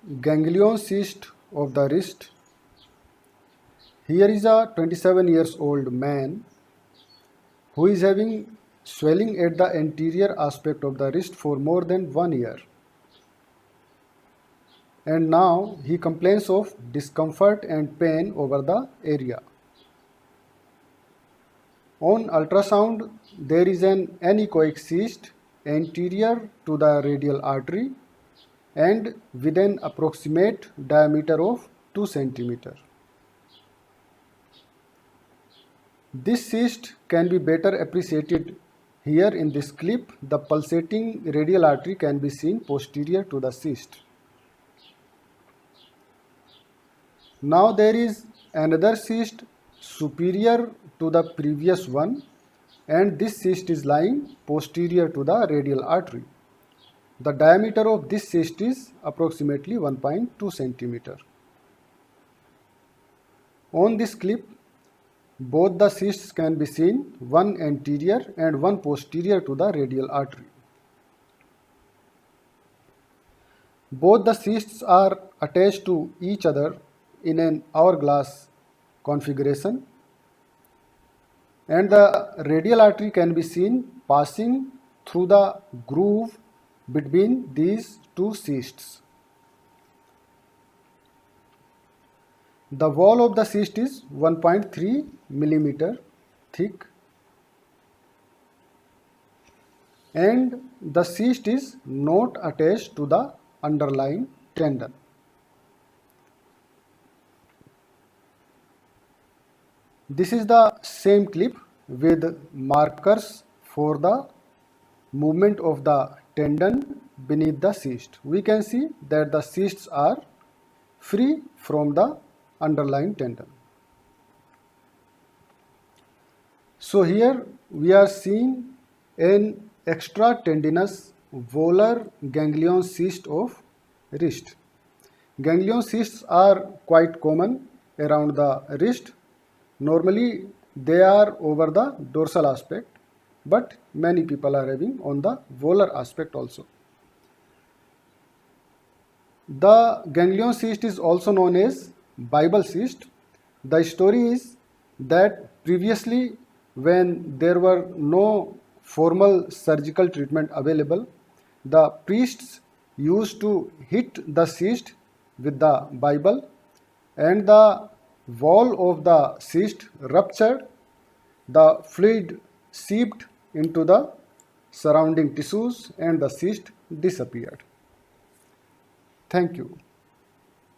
ganglion cyst of the wrist. Here is a 27 years old man who is having swelling at the anterior aspect of the wrist for more than 1 year. And now he complains of discomfort and pain over the area. On ultrasound, there is an anechoic cyst anterior to the radial artery and with an approximate diameter of 2 cm. This cyst can be better appreciated here in this clip. The pulsating radial artery can be seen posterior to the cyst. Now there is another cyst superior to the previous one, and this cyst is lying posterior to the radial artery. The diameter of this cyst is approximately 1.2 cm. On this clip, both the cysts can be seen, one anterior and one posterior to the radial artery. Both the cysts are attached to each other in an hourglass configuration, and the radial artery can be seen passing through the groove between these two cysts. The wall of the cyst is 1.3 mm thick, and the cyst is not attached to the underlying tendon. This is the same clip with markers for the movement of the tendon beneath the cyst. We can see that the cysts are free from the underlying tendon. So here we are seeing an extratendinous volar ganglion cyst of wrist. Ganglion cysts are quite common around the wrist. Normally they are over the dorsal aspect, but many people are having on the volar aspect also. The ganglion cyst is also known as Bible cyst. The story is that previously, when there were no formal surgical treatment available, the priests used to hit the cyst with the Bible, and the wall of the cyst ruptured, the fluid seeped into the surrounding tissues, and the cyst disappeared. Thank you.